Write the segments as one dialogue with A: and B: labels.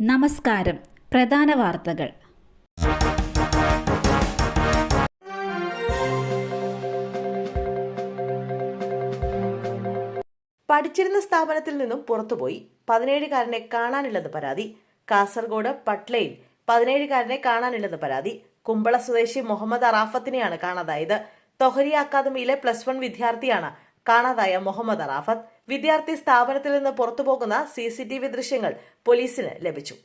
A: നമസ്കാരം. പ്രധാന വാർത്തകൾ.
B: പഠിച്ചിരുന്ന സ്ഥാപനത്തിൽ നിന്നും പുറത്തുപോയി 17-കാരനെ കാണാനില്ലെന്ന് പരാതി. കാസർഗോഡ് പട്ലയിൽ 17-കാരനെ കാണാനില്ലെന്ന് പരാതി. കുമ്പള സ്വദേശി മുഹമ്മദ് അറാഫത്തിനെയാണ് കാണാതായത്. തൊഹരി അക്കാദമിയിലെ +1 വിദ്യാർത്ഥിയാണ് കാണാതായ മുഹമ്മദ് അറാഫത്ത്. വിദ്യാർത്ഥി സ്ഥാപനത്തിൽ നിന്ന് പുറത്തുപോകുന്ന CCTV ദൃശ്യങ്ങൾ പോലീസിന് ലഭിച്ചു.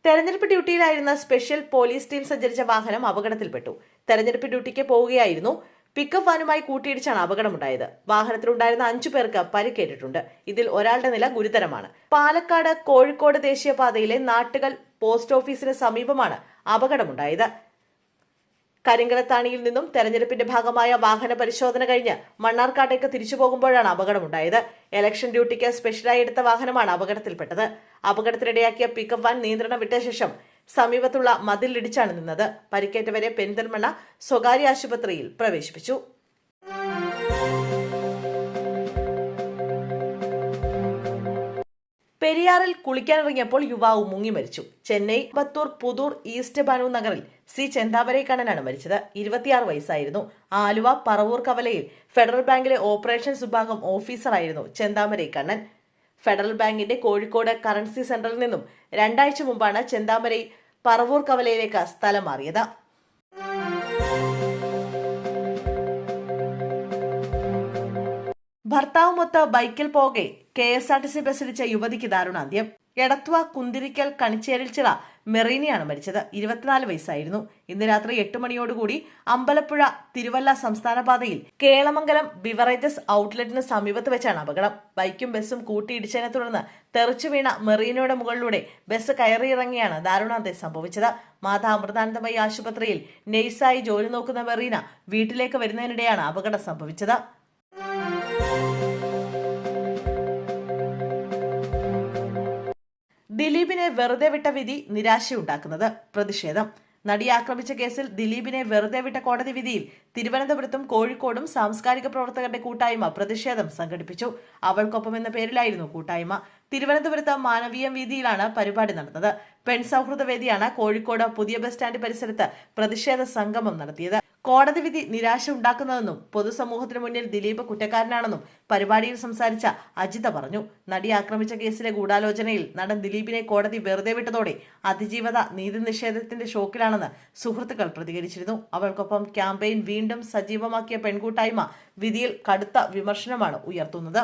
B: തെരഞ്ഞെടുപ്പ് ഡ്യൂട്ടിയിലായിരുന്ന സ്പെഷ്യൽ പോലീസ് ടീം സഞ്ചരിച്ച വാഹനം അപകടത്തിൽപ്പെട്ടു. തെരഞ്ഞെടുപ്പ് ഡ്യൂട്ടിക്ക് പോവുകയായിരുന്നു. പിക്കപ്പ് വാനുമായി കൂട്ടിയിടിച്ചാണ് അപകടമുണ്ടായത്. വാഹനത്തിലുണ്ടായിരുന്ന 5 പേർക്ക് പരിക്കേറ്റിട്ടുണ്ട്. ഇതിൽ ഒരാളുടെ നില ഗുരുതരമാണ്. പാലക്കാട് കോഴിക്കോട് ദേശീയപാതയിലെ നാട്ടുകൽ പോസ്റ്റ് ഓഫീസിന് സമീപമാണ് അപകടമുണ്ടായത്. കരിങ്കലത്താണിയിൽ നിന്നും തെരഞ്ഞെടുപ്പിന്റെ ഭാഗമായ വാഹന പരിശോധന കഴിഞ്ഞ് മണ്ണാർക്കാട്ടേക്ക് തിരിച്ചു പോകുമ്പോഴാണ് അപകടമുണ്ടായത്. ഇലക്ഷൻ ഡ്യൂട്ടിക്ക് സ്പെഷ്യലായി എടുത്ത വാഹനമാണ് അപകടത്തിൽപ്പെട്ടത്. അപകടത്തിനിടയാക്കിയ പിക്കപ്പ് വാൻ നിയന്ത്രണം വിട്ട ശേഷം സമീപത്തുള്ള മതിലിടിച്ചാണ് നിന്നത്. പരിക്കേറ്റവരെ പെരിന്തൽമണ്ണ സ്വകാര്യ ആശുപത്രിയിൽ പ്രവേശിപ്പിച്ചു. പെരിയാറിൽ കുളിക്കാനിറങ്ങിയപ്പോൾ യുവാവ് മുങ്ങി മരിച്ചു. ചെന്നൈ ബത്തൂർ പുതൂർ ഈസ്റ്റ് ബാനു നഗറിൽ സി ചെന്താമരൈക്കണ്ണനാണ് മരിച്ചത്. 26 വയസ്സായിരുന്നു. ആലുവ പറവൂർ കവലയിൽ ഫെഡറൽ ബാങ്കിലെ ഓപ്പറേഷൻസ് വിഭാഗം ഓഫീസറായിരുന്നു ചെന്താമരൈക്കണ്ണൻ. ഫെഡറൽ ബാങ്കിന്റെ കോഴിക്കോട് കറൻസി സെന്ററിൽ നിന്നും 2 ആഴ്ച മുമ്പാണ് ചെന്താമരൈ പറവൂർ കവലയിലേക്ക് സ്ഥലം മാറിയത്. ഭർത്താവുമൊത്ത് ബൈക്കിൽ പോകെ KSRTC ബസ്സിടിച്ച യുവതിക്ക് ദാരുണാന്ത്യം. എടത്വ കുന്തിരിക്കൽ കണിച്ചേരിൽ ചിറ മെറീനയാണ് മരിച്ചത്. 24 വയസ്സായിരുന്നു. ഇന്ന് രാത്രി 8 മണിയോടുകൂടി അമ്പലപ്പുഴ തിരുവല്ല സംസ്ഥാന പാതയിൽ കേളമംഗലം ബിവറേജസ് ഔട്ട്ലെറ്റിന് സമീപത്ത് വെച്ചാണ് അപകടം. ബൈക്കും ബസ്സും കൂട്ടിയിടിച്ചതിനെ തുടർന്ന് തെറിച്ചു വീണ മെറീനയുടെ മുകളിലൂടെ ബസ് കയറിയിറങ്ങിയാണ് ദാരുണാന്ത്യം സംഭവിച്ചത്. മാതാ അമൃതാനന്ദമയി ആശുപത്രിയിൽ നഴ്സായി ജോലി നോക്കുന്ന മെറീന വീട്ടിലേക്ക് വരുന്നതിനിടെയാണ് അപകടം സംഭവിച്ചത്. ദിലീപിനെ വെറുതെ വിട്ട വിധി നിരാശയുണ്ടാക്കുന്നത്. പ്രതിഷേധം. നടിയെ ആക്രമിച്ച കേസിൽ ദിലീപിനെ വെറുതെ വിട്ട കോടതി വിധിയിൽ തിരുവനന്തപുരത്തും കോഴിക്കോടും സാംസ്കാരിക പ്രവർത്തകരുടെ കൂട്ടായ്മ പ്രതിഷേധം സംഘടിപ്പിച്ചു. അവൾക്കൊപ്പം എന്ന പേരിലായിരുന്നു കൂട്ടായ്മ. തിരുവനന്തപുരത്ത് മാനവീയം വീതിയിലാണ് പരിപാടി നടന്നത്. പെൺസൗഹൃദ വേദിയാണ് കോഴിക്കോട് പുതിയ ബസ് സ്റ്റാൻഡ് പരിസരത്ത് പ്രതിഷേധ സംഗമം നടത്തിയത്. കോടതി വിധി നിരാശ ഉണ്ടാക്കുന്നതെന്നും പൊതുസമൂഹത്തിന് മുന്നിൽ ദിലീപ് കുറ്റക്കാരനാണെന്നും പരിപാടിയിൽ സംസാരിച്ച അജിത പറഞ്ഞു. നടി ആക്രമിച്ച കേസിലെ ഗൂഢാലോചനയിൽ നടൻ ദിലീപിനെ കോടതി വെറുതെ വിട്ടതോടെ അതിജീവത നീതി നിഷേധത്തിന്റെ ഷോക്കിലാണെന്ന് സുഹൃത്തുക്കൾ പ്രതികരിച്ചിരുന്നു. അവൾക്കൊപ്പം ക്യാമ്പയിൻ വീണ്ടും സജീവമാക്കിയ പെൺകൂട്ടായ്മ വിധിയിൽ കടുത്ത വിമർശനമാണ് ഉയർത്തുന്നത്.